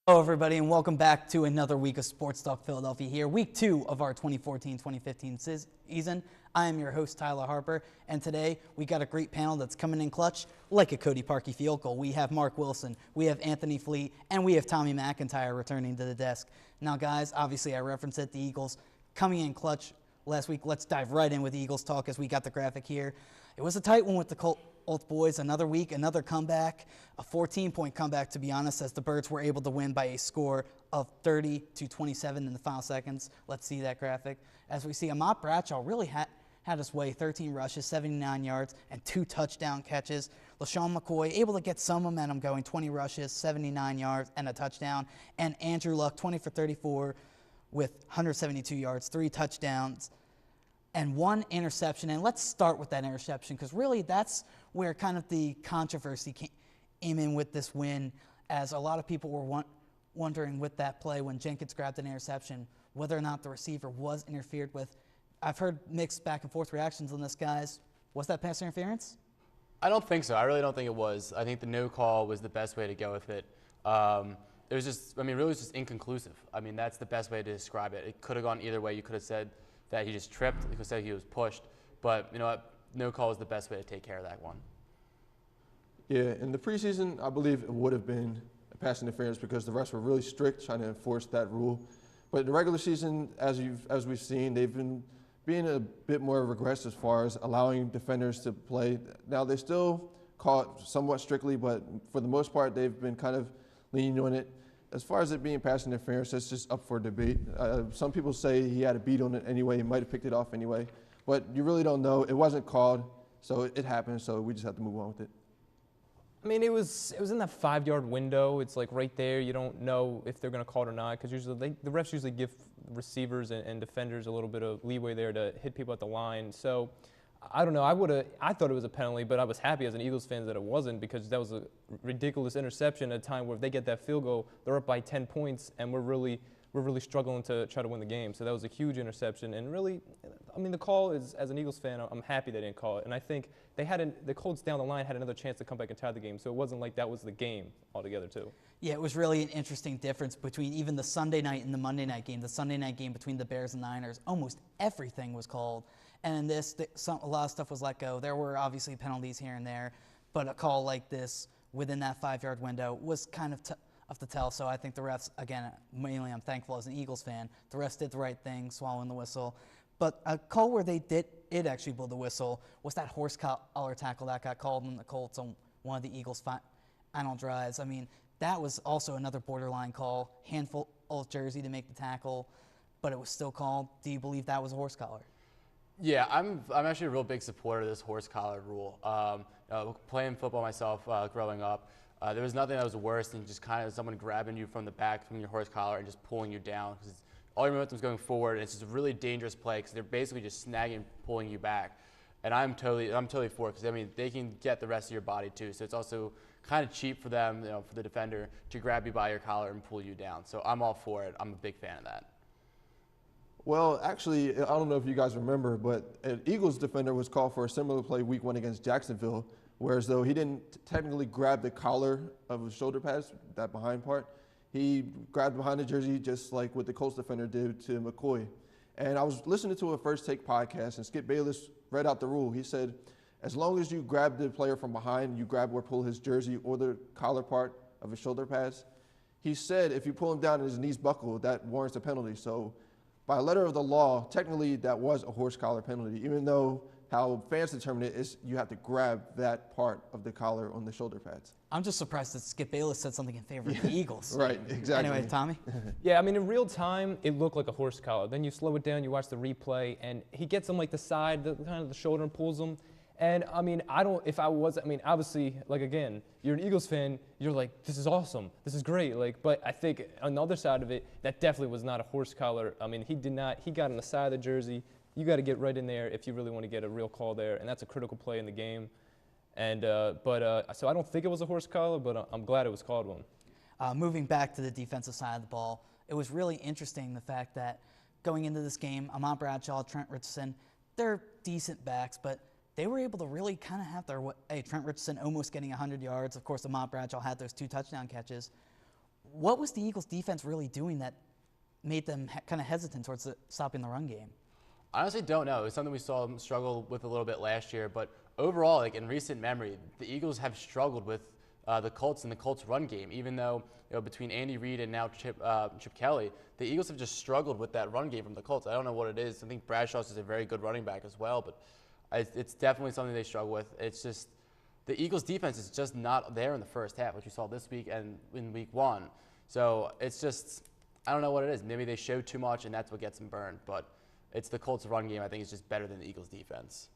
Hello, everybody, and welcome back to another week of SportsTalk Philadelphia here, week 2 of our 2014-2015 season. I am your host, Tyler Harper, and today we got a great panel that's coming in clutch like a Cody Parkey field goal. We have Mark Wilson, we have Anthony Fleet, and we have Tommy McIntyre returning to the desk. Now, guys, obviously I referenced it, the Eagles coming in clutch last week. Let's dive right in with Eagles talk as we got the graphic here. It was a tight one with the Colts boys. Another week, another comeback, a 14-point comeback, to be honest, as the Birds were able to win by a score of 30-27 in the final seconds. Let's see that graphic. As we see, Ahmad Bradshaw really had his way, 13 rushes, 79 yards, and 2 touchdown catches. LaShawn McCoy able to get some momentum going, 20 rushes, 79 yards, and a touchdown. And Andrew Luck, 20 for 34 with 172 yards, 3 touchdowns, and 1 interception. And let's start with that interception, because really that's where kind of the controversy came in with this win, as a lot of people were wondering with that play when Jenkins grabbed an interception whether or not the receiver was interfered with. I've heard mixed back and forth reactions on this, guys. Was that pass interference? I don't think so. I really don't think it was. I think the no call was the best way to go with it. It was just, really it was just inconclusive. That's the best way to describe it. It could have gone either way. You could have said that he just tripped. You could have said he was pushed. But you know what? No call is the best way to take care of that one. Yeah, in the preseason, I believe it would have been a pass interference because the refs were really strict trying to enforce that rule. But in the regular season, as we've seen, they've been being a bit more regressive as far as allowing defenders to play. Now, they still call it somewhat strictly, but for the most part, they've been kind of leaning on it. As far as it being pass interference, that's just up for debate. Some people say he had a beat on it anyway. He might have picked it off anyway. But you really don't know. It wasn't called, so it happened, so we just have to move on with it. It was in that 5-yard window. It's like right there. You don't know if they're going to call it or not, because usually the refs usually give receivers and defenders a little bit of leeway there to hit people at the line. So I don't know. I thought it was a penalty, but I was happy as an Eagles fan that it wasn't, because that was a ridiculous interception at a time where if they get that field goal, they're up by 10 points, and we're really struggling to try to win the game. So that was a huge interception. And really, the call is, as an Eagles fan, I'm happy they didn't call it. And I think the Colts down the line had another chance to come back and tie the game. So it wasn't like that was the game altogether, too. Yeah, it was really an interesting difference between even the Sunday night and the Monday night game. The Sunday night game between the Bears and Niners, almost everything was called. And in this, a lot of stuff was let go. There were obviously penalties here and there, but a call like this within that 5-yard window was kind of tough to tell. So I think the refs, again, mainly I'm thankful as an Eagles fan, the refs did the right thing, swallowing the whistle. But a call where they did actually blow the whistle was that horse collar tackle that got called on the Colts on one of the Eagles' final drives. That was also another borderline call, handful of jersey to make the tackle, but it was still called. Do you believe that was a horse collar? Yeah, I'm actually a real big supporter of this horse collar rule. Playing football myself growing up, there was nothing that was worse than just kind of someone grabbing you from the back from your horse collar and just pulling you down, because all your momentum's going forward, and it's just a really dangerous play because they're basically just snagging, pulling you back. And I'm totally for it, because they can get the rest of your body too. So it's also kind of cheap for them, for the defender to grab you by your collar and pull you down. So I'm all for it. I'm a big fan of that. Well, actually, I don't know if you guys remember, but an Eagles defender was called for a similar play week 1 against Jacksonville, whereas though he didn't technically grab the collar of his shoulder pads, that behind part, he grabbed behind the jersey just like what the Colts defender did to McCoy. And I was listening to a First Take podcast, and Skip Bayless read out the rule. He said, as long as you grab the player from behind, you grab or pull his jersey or the collar part of his shoulder pads, he said if you pull him down and his knees buckle, that warrants a penalty. So by letter of the law, technically that was a horse collar penalty, even though how fans determine it is you have to grab that part of the collar on the shoulder pads. I'm just surprised that Skip Bayless said something in favor of the Eagles. Right, exactly. Anyway, Tommy? Yeah, in real time, it looked like a horse collar. Then you slow it down, you watch the replay, and he gets him like the side, kind of the shoulder, and pulls him. And obviously, again, you're an Eagles fan, you're like, this is awesome, this is great. But I think on the other side of it, that definitely was not a horse collar. He got on the side of the jersey. You got to get right in there if you really want to get a real call there, and that's a critical play in the game. And so I don't think it was a horse collar, but I'm glad it was called one. Moving back to the defensive side of the ball, it was really interesting the fact that going into this game, Ahmad Bradshaw, Trent Richardson, they're decent backs, but they were able to really kind of have their way. Trent Richardson almost getting 100 yards. Of course, Ahmad Bradshaw had those 2 touchdown catches. What was the Eagles' defense really doing that made them kind of hesitant towards stopping the run game? I honestly don't know. It's something we saw them struggle with a little bit last year, but overall, like in recent memory, the Eagles have struggled with the Colts and the Colts run game. Even though between Andy Reid and now Chip Kelly, the Eagles have just struggled with that run game from the Colts. I don't know what it is. I think Bradshaw's is a very good running back as well, but it's definitely something they struggle with. It's just the Eagles' defense is just not there in the first half, which you saw this week and in week 1. So it's just, I don't know what it is. Maybe they show too much, and that's what gets them burned. But it's the Colts' run game, I think, is just better than the Eagles' defense.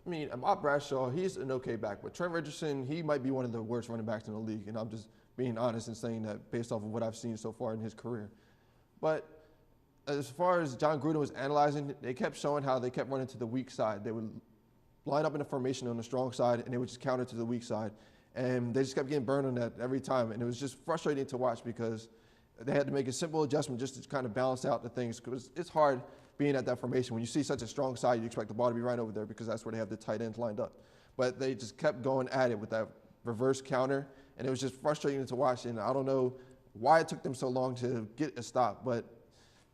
I mean, Bob Bradshaw, he's an okay back, but Trent Richardson, he might be one of the worst running backs in the league, and I'm just being honest and saying that based off of what I've seen so far in his career. But as far as John Gruden was analyzing, they kept showing how they kept running to the weak side. They would line up in a formation on the strong side, and they would just counter to the weak side. And they just kept getting burned on that every time, and it was just frustrating to watch because they had to make a simple adjustment just to kind of balance out the things, because it's hard being at that formation. When you see such a strong side, you expect the ball to be right over there because that's where they have the tight ends lined up. But they just kept going at it with that reverse counter, and it was just frustrating to watch. And I don't know why it took them so long to get a stop, but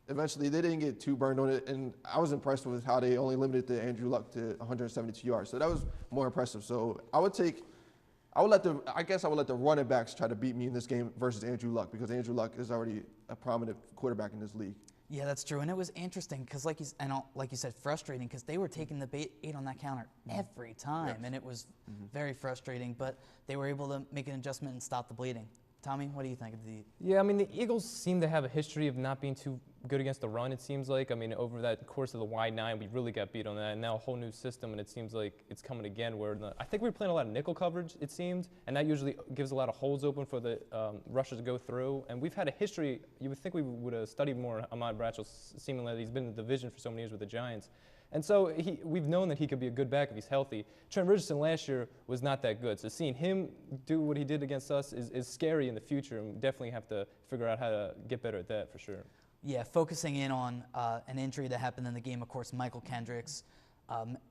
eventually they didn't get too burned on it. And I was impressed with how they only limited the Andrew Luck to 172 yards. So that was more impressive. So I would let the running backs try to beat me in this game versus Andrew Luck, because Andrew Luck is already a prominent quarterback in this league. Yeah, that's true, and it was interesting because, like you said, frustrating because they were taking the bait on that counter every time, and it was very frustrating. But they were able to make an adjustment and stop the bleeding. Tommy, what do you think of the? Yeah, I mean, the Eagles seem to have a history of not being too good against the run, it seems like. I mean, over that course of the wide 9, we really got beat on that. And now a whole new system, and it seems like it's coming again where I think we were playing a lot of nickel coverage, it seemed, and that usually gives a lot of holes open for the rushers to go through. And we've had a history. You would think we would have studied more Ahmad Bradshaw, seemingly he's been in the division for so many years with the Giants. And so we've known that he could be a good back if he's healthy. Trent Richardson last year was not that good. So seeing him do what he did against us is scary in the future, and we definitely have to figure out how to get better at that for sure. Yeah, focusing in on an injury that happened in the game, of course, Michael Kendricks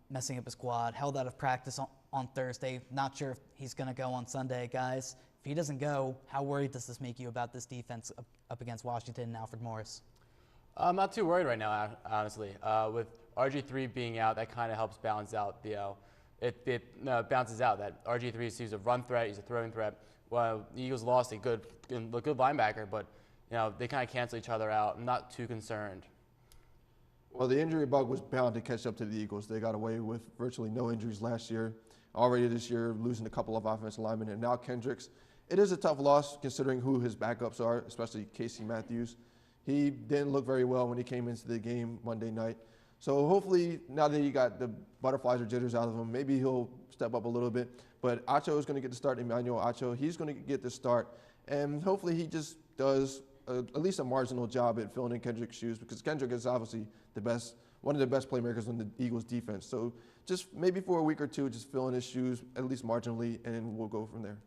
messing up his quad, held out of practice on Thursday. Not sure if he's going to go on Sunday, guys. If he doesn't go, how worried does this make you about this defense up against Washington and Alfred Morris? I'm not too worried right now, honestly. With RG3 being out, that kind of helps balance out it balances out that RG3 sees a run threat, he's a throwing threat. Well, the Eagles lost a good linebacker, but they kind of cancel each other out. I'm not too concerned. Well, the injury bug was bound to catch up to the Eagles. They got away with virtually no injuries last year. Already this year, losing a couple of offensive linemen, and now Kendricks. It is a tough loss considering who his backups are, especially Casey Matthews. He didn't look very well when he came into the game Monday night. So hopefully, now that he got the butterflies or jitters out of him, maybe he'll step up a little bit. But Acho is going to get the start, Emmanuel Acho. He's going to get the start. And hopefully he just does at least a marginal job at filling in Kendrick's shoes, because Kendrick is obviously one of the best playmakers on the Eagles defense. So just maybe for a week or two, just fill in his shoes, at least marginally, and we'll go from there.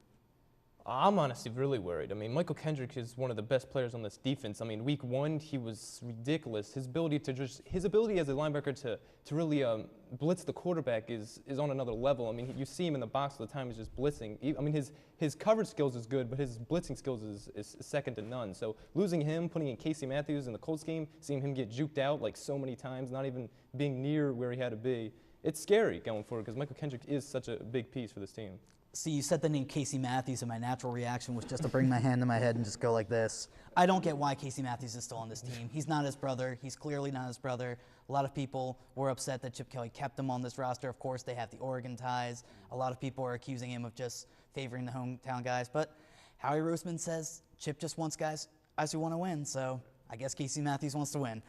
I'm honestly really worried. I mean, Michael Kendrick is one of the best players on this defense. I mean, week 1, he was ridiculous. His ability as a linebacker to really blitz the quarterback is on another level. I mean, you see him in the box all the time. He's just blitzing. I mean, his coverage skills is good, but his blitzing skills is second to none. So losing him, putting in Casey Matthews in the Colts game, seeing him get juked out like so many times, not even being near where he had to be, it's scary going forward because Michael Kendrick is such a big piece for this team. See, you said the name Casey Matthews, and my natural reaction was just to bring my hand to my head and just go like this. I don't get why Casey Matthews is still on this team. He's not his brother. He's clearly not his brother. A lot of people were upset that Chip Kelly kept him on this roster. Of course, they have the Oregon ties. A lot of people are accusing him of just favoring the hometown guys. But Howie Roseman says Chip just wants guys who want to win. So I guess Casey Matthews wants to win.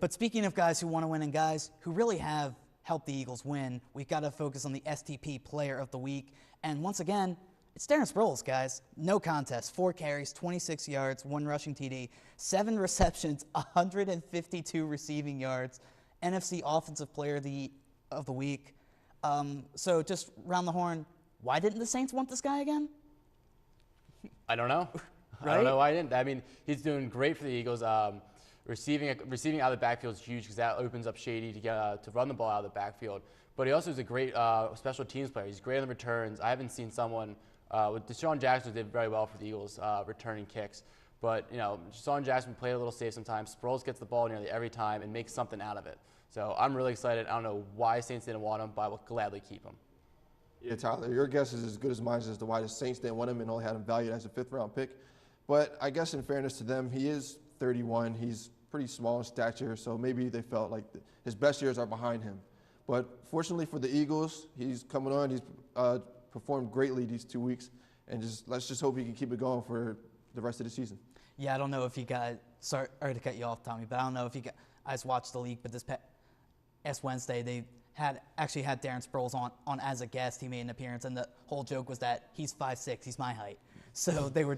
But speaking of guys who want to win and guys who really have helped the Eagles win, we've got to focus on the STP Player of the Week. And once again, it's Darren Sproles, guys. No contest. 4 carries, 26 yards, 1 rushing TD, 7 receptions, 152 receiving yards. NFC Offensive Player of the Week. So just round the horn, why didn't the Saints want this guy again? I don't know. Right? I don't know why I didn't. I mean, he's doing great for the Eagles. Receiving out of the backfield is huge because that opens up Shady to run the ball out of the backfield. But he also is a great special teams player. He's great on the returns. I haven't seen someone With Deshaun Jackson did very well for the Eagles returning kicks. But, Deshaun Jackson played a little safe sometimes. Sproles gets the ball nearly every time and makes something out of it. So I'm really excited. I don't know why Saints didn't want him, but I will gladly keep him. Yeah, Tyler, your guess is as good as mine as to why the Saints didn't want him and only had him valued as a 5th-round pick. But I guess in fairness to them, he is 31. He's pretty small in stature, so maybe they felt like his best years are behind him. But fortunately for the Eagles, he's coming on. He's performed greatly these 2 weeks, and let's just hope he can keep it going for the rest of the season. Yeah, I don't know if you guys, sorry to cut you off, Tommy, but I don't know if you guys, I just watched the league, but this past Wednesday, they actually had Darren Sproles on as a guest. He made an appearance, and the whole joke was that he's 5'6", he's my height. So they were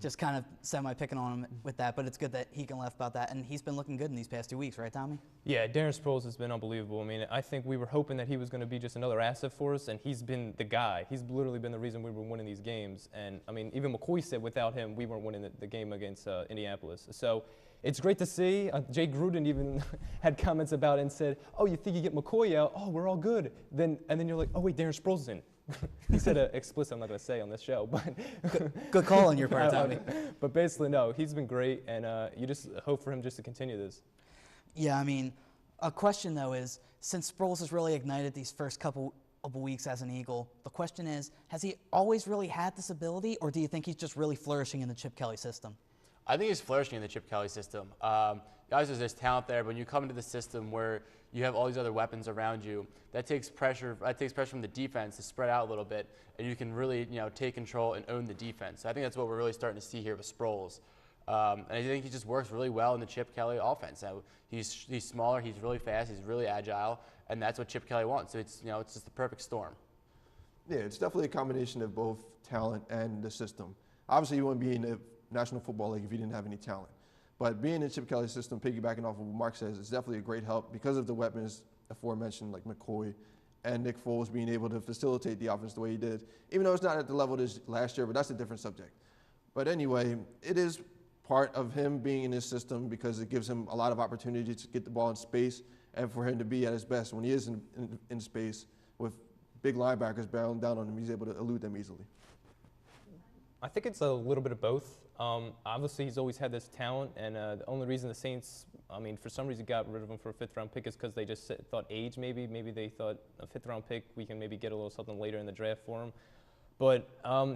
just kind of semi-picking on him with that, but it's good that he can laugh about that, and he's been looking good in these past 2 weeks, right, Tommy? Yeah, Darren Sproles has been unbelievable. I mean, I think we were hoping that he was going to be just another asset for us, and he's been the guy. He's literally been the reason we were winning these games. And, I mean, even McCoy said without him, we weren't winning the game against Indianapolis. So it's great to see. Jay Gruden even had comments about it and said, oh, you think you get McCoy out? Oh, we're all good. And then you're like, oh, wait, Darren Sproles is in. He said explicit, I'm not going to say on this show. But good call on your part, Tommy. But basically, no, he's been great, and you just hope for him just to continue this. Yeah, I mean, a question, though, is since Sproles has really ignited these first couple of weeks as an Eagle, the question is, has he always really had this ability, or do you think he's just really flourishing in the Chip Kelly system? I think he's flourishing in the Chip Kelly system. Guys, there's talent there. When you come into the system where you have all these other weapons around you, that takes pressure from the defense to spread out a little bit, and you can really take control and own the defense. So I think that's what we're really starting to see here with Sproles. And I think he just works really well in the Chip Kelly offense. Now, he's smaller, he's really fast, he's really agile, and that's what Chip Kelly wants. So it's it's just the perfect storm. Yeah, it's definitely a combination of both talent and the system. Obviously, you wouldn't be in the National Football League if you didn't have any talent. But being in Chip Kelly's system, piggybacking off of what Mark says, is definitely a great help because of the weapons aforementioned, like McCoy and Nick Foles being able to facilitate the offense the way he did, even though it's not at the level this last year, but that's a different subject. But anyway, it is part of him being in his system because it gives him a lot of opportunity to get the ball in space and for him to be at his best. When he is in space with big linebackers barreling down on him, he's able to elude them easily. I think it's a little bit of both. Obviously, he's always had this talent, and the only reason the Saints, for some reason got rid of him for a 5th-round pick is because they just thought age maybe. Maybe they thought a 5th-round pick, we can maybe get a little something later in the draft for him. But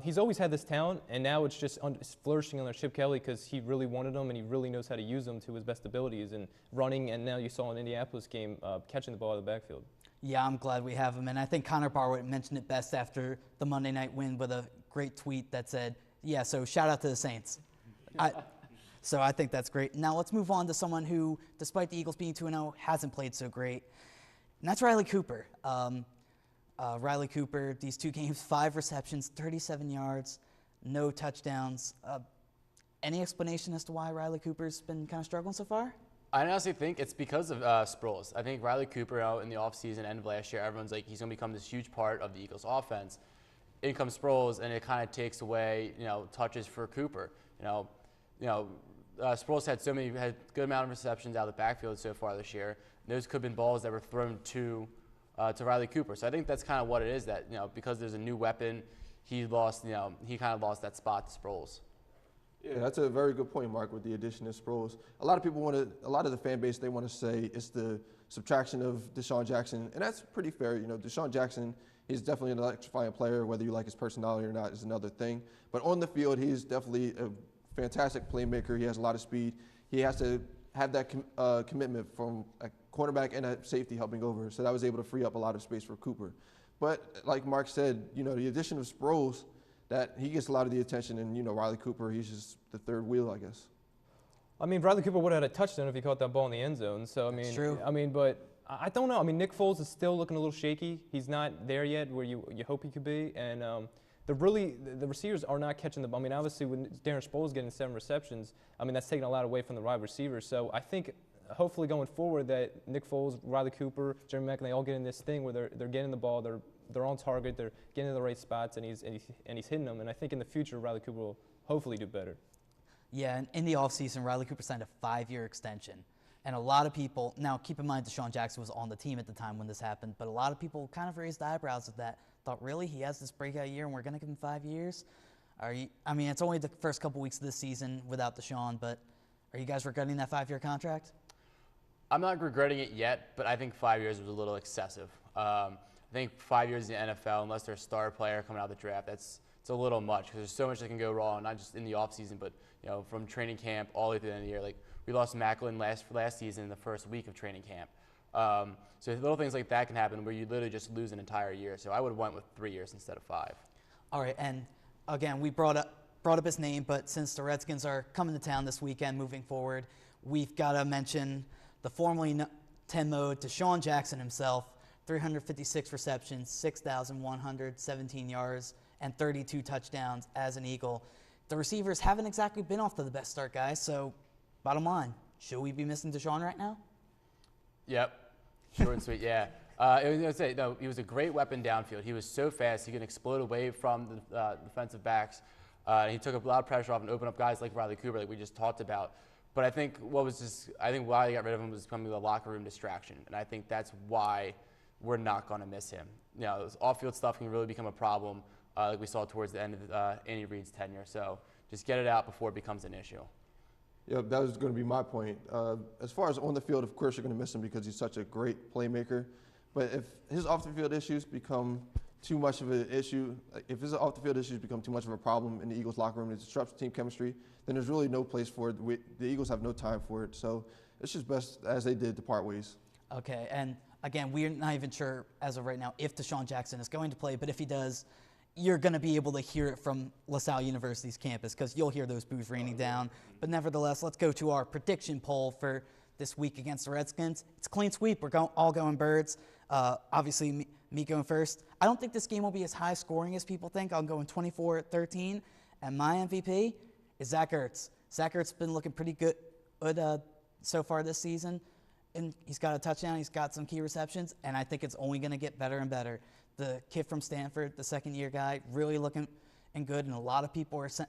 he's always had this talent, and now it's just flourishing under Chip Kelly because he really wanted him, and he really knows how to use them to his best abilities and running, and now you saw in Indianapolis game, catching the ball out of the backfield. Yeah, I'm glad we have him, and I think Connor Barwick mentioned it best after the Monday night win with a great tweet that said, yeah, so shout out to the Saints. So I think that's great. Now let's move on to someone who, despite the Eagles being 2-0, hasn't played so great, and that's Riley Cooper. Riley Cooper, these 2 games, 5 receptions, 37 yards, no touchdowns. Any explanation as to why Riley Cooper's been kind of struggling so far? I honestly think it's because of Sproles. I think Riley Cooper out in the offseason, end of last year, everyone's like, he's going to become this huge part of the Eagles' offense. In comes Sproles, and it kind of takes away, touches for Cooper. Sproles had a good amount of receptions out of the backfield so far this year. Those could have been balls that were thrown to Riley Cooper. So I think that's kind of what it is, that because there's a new weapon, he kind of lost that spot to Sproles. Yeah, that's a very good point, Mark, with the addition of Sproles. A lot of the fan base, they want to say it's the subtraction of Deshaun Jackson, and that's pretty fair. Deshaun Jackson, he's definitely an electrifying player. Whether you like his personality or not is another thing. But on the field, he's definitely a fantastic playmaker. He has a lot of speed. He has to have that commitment from a cornerback and a safety helping over. So that was able to free up a lot of space for Cooper. But like Mark said, the addition of Sproles, that he gets a lot of the attention, and Riley Cooper, he's just the third wheel, I guess. Riley Cooper would have had a touchdown if he caught that ball in the end zone. So That's true. But I don't know. Nick Foles is still looking a little shaky. He's not there yet where you hope he could be, and the receivers are not catching the ball. Obviously, when Darren Sproles getting 7 receptions, that's taking a lot away from the wide receivers. So I think hopefully going forward that Nick Foles, Riley Cooper, Jeremy Maclin, they all get in this thing where they're getting the ball, they're on target, they're getting in the right spots, and he's hitting them. And I think in the future, Riley Cooper will hopefully do better. Yeah, and in the offseason, Riley Cooper signed a 5-year extension. And a lot of people, now keep in mind Deshaun Jackson was on the team at the time when this happened, but a lot of people kind of raised eyebrows at that thought, really, he has this breakout year and we're going to give him 5 years? I mean, it's only the first couple weeks of this season without Deshaun, but are you guys regretting that 5-year contract? I'm not regretting it yet, but I think 5 years was a little excessive. I think 5 years in the NFL, unless they're a star player coming out of the draft, it's a little much because there's so much that can go wrong, not just in the offseason, but from training camp all the way to the end of the year. Like we lost Macklin last season in the first week of training camp. So little things like that can happen where you literally just lose an entire year. So I would have went with 3 years instead of 5. All right, and again, we brought up his name, but since the Redskins are coming to town this weekend moving forward, we've got to mention the formerly 10 mode Deshaun Jackson himself, 356 receptions, 6,117 yards, and 32 touchdowns as an Eagle. The receivers haven't exactly been off to the best start, guys, so bottom line, should we be missing Deshaun right now? Yep, short and sweet, yeah. He was a great weapon downfield. He was so fast, he could explode away from the defensive backs. He took a lot of pressure off and opened up guys like Riley Cooper, like we just talked about. But I think why they got rid of him was becoming a locker room distraction, and I think that's why we're not going to miss him. This off-field stuff can really become a problem, like we saw towards the end of Andy Reid's tenure. So just get it out before it becomes an issue. Yeah, that was going to be my point. As far as on the field, of course, you're going to miss him because he's such a great playmaker. But if his off-the-field issues become too much of an issue, if his off-the-field issues become too much of a problem in the Eagles' locker room, it disrupts team chemistry, then there's really no place for it. The Eagles have no time for it. So it's just best, as they did, to part ways. Okay, and again, we're not even sure as of right now if Deshaun Jackson is going to play, but if he does, you're going to be able to hear it from LaSalle University's campus because you'll hear those boos raining down. But nevertheless, let's go to our prediction poll for this week against the Redskins. It's a clean sweep. We're all going Birds. Obviously, me going first. I don't think this game will be as high scoring as people think. I'm going 24-13, and my MVP is Zach Ertz. Zach Ertz has been looking pretty good so far this season. And he's got a touchdown, he's got some key receptions, and I think it's only going to get better and better. The kid from Stanford, the second-year guy, really looking and good, and a lot of people are saying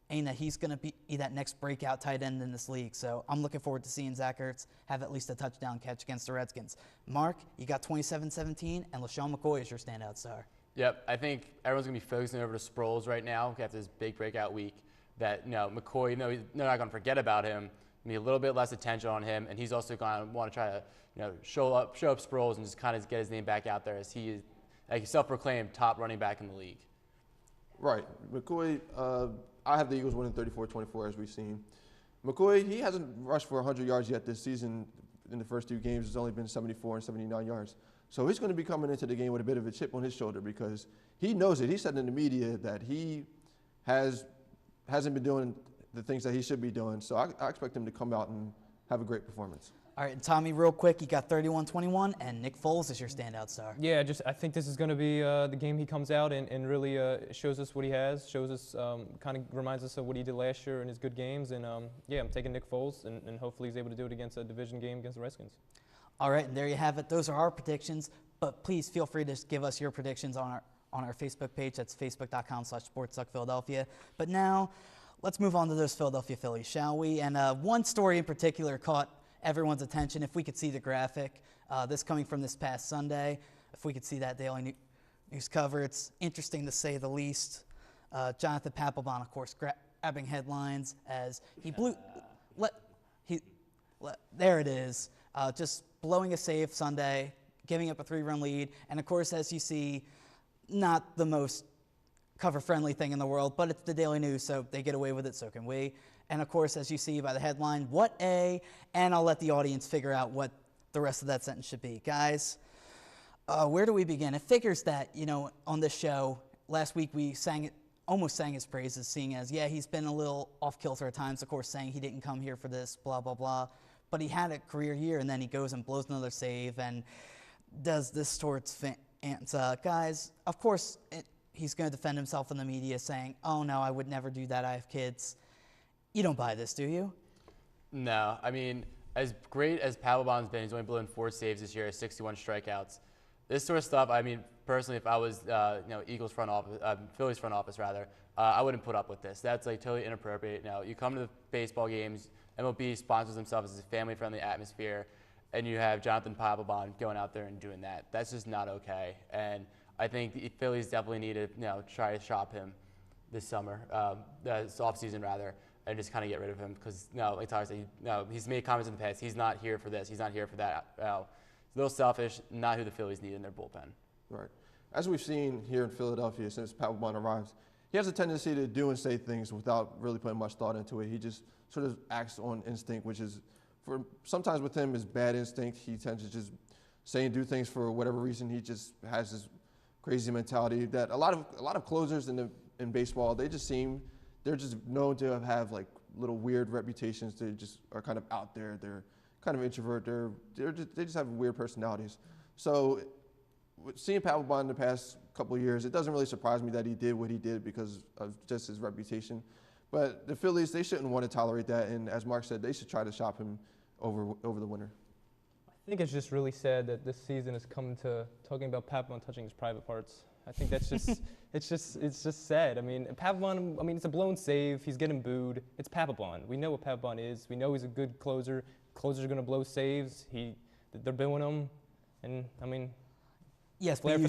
that he's going to be that next breakout tight end in this league. So I'm looking forward to seeing Zach Ertz have at least a touchdown catch against the Redskins. Mark, you got 27-17, and LaShawn McCoy is your standout star. Yep, I think everyone's going to be focusing over to Sproles right now after this big breakout week. That McCoy, they're not going to forget about him. Be a little bit less attention on him, and he's also going to want to try to show up Sproles and just kind of get his name back out there as he is like self-proclaimed top running back in the league. Right, McCoy. I have the Eagles winning 34-24 as we've seen. McCoy, he hasn't rushed for 100 yards yet this season. In the first 2 games, it's only been 74 and 79 yards. So he's going to be coming into the game with a bit of a chip on his shoulder because he knows it. He said in the media that he hasn't been doing the things that he should be doing. So I expect him to come out and have a great performance. All right, and Tommy, real quick, you got 31-21, and Nick Foles is your standout star. Yeah, I think this is going to be the game he comes out and really shows us what he has, shows us, kind of reminds us of what he did last year in his good games. And, yeah, I'm taking Nick Foles, and hopefully he's able to do it against a division game against the Redskins. All right, and there you have it. Those are our predictions, but please feel free to give us your predictions on our Facebook page. That's facebook.com/SportsTalk Philadelphia. But now let's move on to those Philadelphia Phillies, shall we? And one story in particular caught everyone's attention. If we could see the graphic, this coming from this past Sunday, if we could see that Daily News cover, it's interesting to say the least. Jonathan Papelbon, of course, grabbing headlines as he there it is, just blowing a save Sunday, giving up a 3-run lead, and of course, as you see, not the most cover-friendly thing in the world, but it's the Daily News, so they get away with it, so can we. And of course, as you see by the headline, what a, and I'll let the audience figure out what the rest of that sentence should be. Guys, where do we begin? It figures that, on this show, last week we almost sang his praises, seeing as, yeah, he's been a little off-kilter at times, of course, saying he didn't come here for this, blah, blah, blah. But he had a career year, and then he goes and blows another save and does this towards fans. Guys, of course, he's going to defend himself in the media saying, oh, no, I would never do that, I have kids. You don't buy this, do you? No. I mean, as great as Papelbon's been, he's only blown 4 saves this year, 61 strikeouts. This sort of stuff, I mean, personally, if I was, Eagles front office, Phillies front office rather, I wouldn't put up with this. That's like totally inappropriate. Now, you come to the baseball games, MLB sponsors themselves as a family-friendly atmosphere, and you have Jonathan Papelbon going out there and doing that. That's just not okay. And I think the Phillies definitely need to try to shop him this summer, this offseason rather, and just kind of get rid of him because like Tyler said, he's made comments in the past. He's not here for this. He's not here for that. He's a little selfish. Not who the Phillies need in their bullpen. Right. As we've seen here in Philadelphia since Papelbon arrives, he has a tendency to do and say things without really putting much thought into it. He just sort of acts on instinct, which is, sometimes with him, is bad instinct. He tends to just say and do things for whatever reason. He just has this crazy mentality that a lot of closers in baseball, they're just known to have like little weird reputations. They just are kind of out there. They're kind of introvert. They just have weird personalities. So seeing Papelbon in the past couple of years, it doesn't really surprise me that he did what he did because of just his reputation. But the Phillies, they shouldn't want to tolerate that. And as Mark said, they should try to shop him over the winter. I think it's just really sad that this season has come to talking about Papelbon touching his private parts. I think that's just it's just sad. I mean, Papelbon, it's a blown save. He's getting booed. It's Papelbon. We know what Papelbon is. We know he's a good closer. Closers are going to blow saves. They're booing him, and yes, but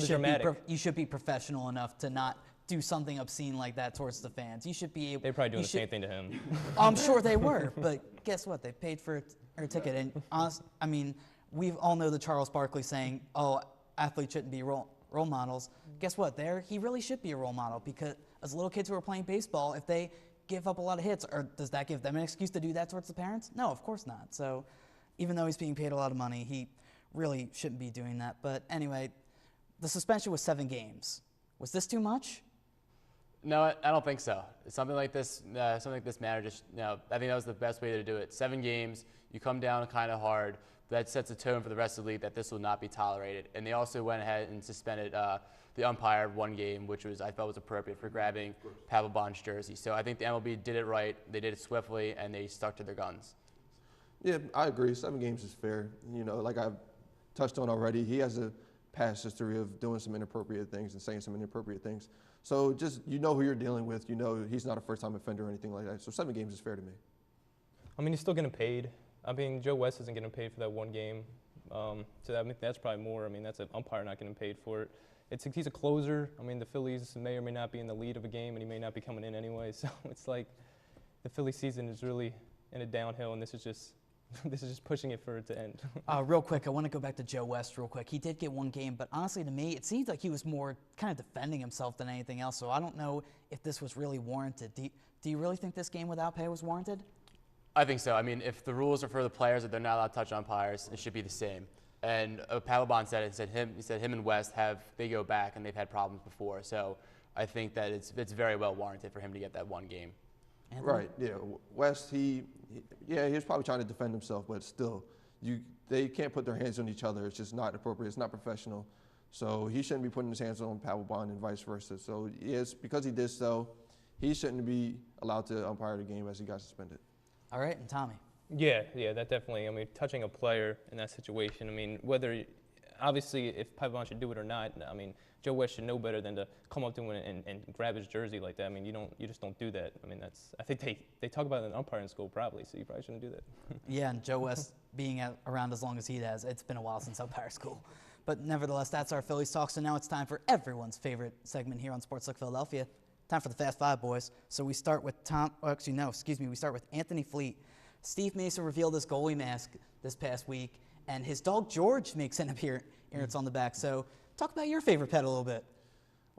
you should be professional enough to not do something obscene like that towards the fans. You should be able. They're probably doing the same thing to him. I'm sure they were, but guess what? They paid for a ticket, and we all know the Charles Barkley saying, "Oh, athletes shouldn't be role models." Guess what? He really should be a role model because as little kids who are playing baseball, if they give up a lot of hits, or does that give them an excuse to do that towards the parents? No, of course not. So even though he's being paid a lot of money, he really shouldn't be doing that. But anyway, the suspension was 7 games. Was this too much? No, I don't think so. Something like this matter. I think that was the best way to do it. 7 games. You come down kind of hard. That sets a tone for the rest of the league that this will not be tolerated. And they also went ahead and suspended the umpire 1 game, which I felt was appropriate for grabbing Papelbon's jersey. So I think the MLB did it right. They did it swiftly, and they stuck to their guns. Yeah, I agree. 7 games is fair. Like I've touched on already, he has a past history of doing some inappropriate things and saying some inappropriate things. So just who you're dealing with. He's not a first-time offender or anything like that. So 7 games is fair to me. He's still getting paid. Joe West isn't getting paid for that 1 game. So that's probably more. That's an umpire not getting paid for it. He's a closer. The Phillies may or may not be in the lead of a game, and he may not be coming in anyway. So it's like the Philly season is really in a downhill, and this is just pushing it for it to end. Real quick, I want to go back to Joe West real quick. He did get 1 game, but honestly to me, it seems like he was more kind of defending himself than anything else. So I don't know if this was really warranted. Do you really think this game without pay was warranted? I think so. If the rules are for the players that they're not allowed to touch umpires, it should be the same. And Papelbon said it. He said him and West they go back and they've had problems before. So I think that it's very well warranted for him to get that 1 game. Anthony? Right. Yeah. West. He was probably trying to defend himself, but still, they can't put their hands on each other. It's just not appropriate. It's not professional. So he shouldn't be putting his hands on Papelbon and vice versa. So yes, because he did so, he shouldn't be allowed to umpire the game as he got suspended. All right, and Tommy. Yeah, that definitely. Touching a player in that situation. Whether obviously if Papelbon should do it or not. Joe West should know better than to come up to him and grab his jersey like that. You just don't do that. I think they talk about it in umpiring school probably, so you probably shouldn't do that. Yeah, and Joe West being around as long as he has, it's been a while since umpire school. But nevertheless, that's our Phillies talk. So now it's time for everyone's favorite segment here on SportsTalk Philadelphia. Time for the Fast Five, boys. So we start with we start with Anthony Fleet. Steve Mason revealed his goalie mask this past week, and his dog George makes an appearance on the back. So talk about your favorite pet a little bit.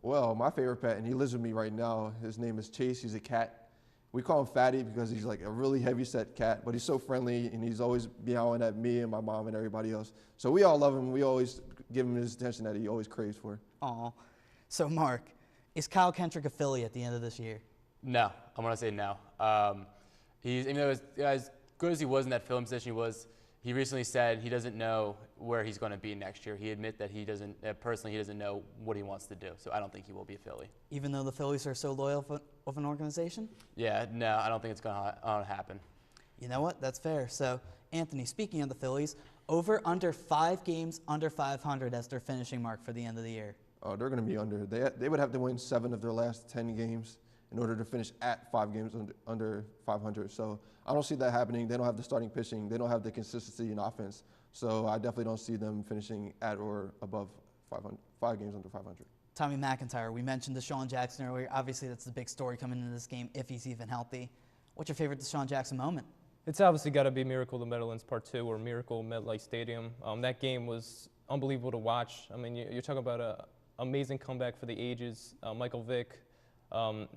Well, my favorite pet, and he lives with me right now, his name is Chase. He's a cat. We call him Fatty because he's like a really heavy-set cat, but he's so friendly, and he's always meowing at me and my mom and everybody else. So we all love him. We always give him his attention that he always craves for. Aw. So, Mark, is Kyle Kendrick a Philly at the end of this year? No. I'm going to say no. Even though as good as he was in that film position he recently said he doesn't know where he's going to be next year. He admitted that he doesn't know what he wants to do. So I don't think he will be a Philly. Even though the Phillies are so loyal of an organization? Yeah, no, I don't think it's going to happen. You know what? That's fair. So, Anthony, speaking of the Phillies, over under 5 games under 500 as their finishing mark for the end of the year. Oh, they're going to be under. They would have to win 7 of their last 10 games in order to finish at 5 games under 500. So I don't see that happening. They don't have the starting pitching. They don't have the consistency in offense. So I definitely don't see them finishing at or above 5 games under 500. Tommy McIntyre, we mentioned Deshaun Jackson earlier. Obviously, that's the big story coming into this game, if he's even healthy. What's your favorite Deshaun Jackson moment? It's obviously got to be Miracle of the Meadowlands Part 2 or Miracle MetLife Stadium. That game was unbelievable to watch. I mean, you're talking about an amazing comeback for the ages. Michael Vick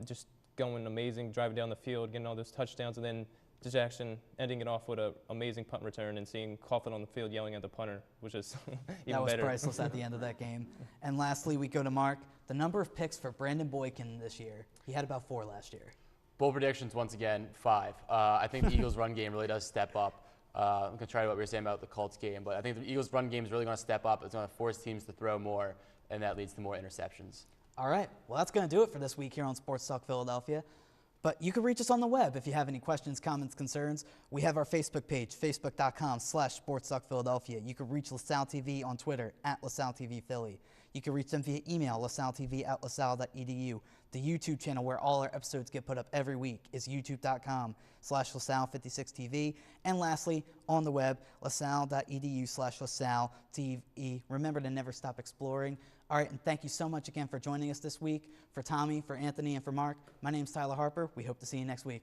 just going amazing, driving down the field, getting all those touchdowns, and then Jackson ending it off with an amazing punt return and seeing Coughlin on the field yelling at the punter, which is even better. That was priceless at the end of that game. And lastly, we go to Mark. The number of picks for Brandon Boykin this year. He had about 4 last year. Bold predictions, once again, 5. I think the Eagles' run game really does step up. I'm going to try what we were saying about the Colts game, but I think the Eagles' run game is really going to step up. It's going to force teams to throw more, and that leads to more interceptions. All right. Well, that's going to do it for this week here on Sports Talk Philadelphia. But you can reach us on the web if you have any questions, comments, concerns. We have our Facebook page, facebook.com/SportsTalkPhiladelphia. You can reach LaSalle TV on Twitter, @LaSalleTVPhilly. You can reach them via email, lasalletv@lasalle.edu. The YouTube channel where all our episodes get put up every week is youtube.com/LaSalle56TV. And lastly, on the web, lasalle.edu/LaSalleTV. Remember to never stop exploring. All right, and thank you so much again for joining us this week. For Tommy, for Anthony, and for Mark, my name's Tyler Harper. We hope to see you next week.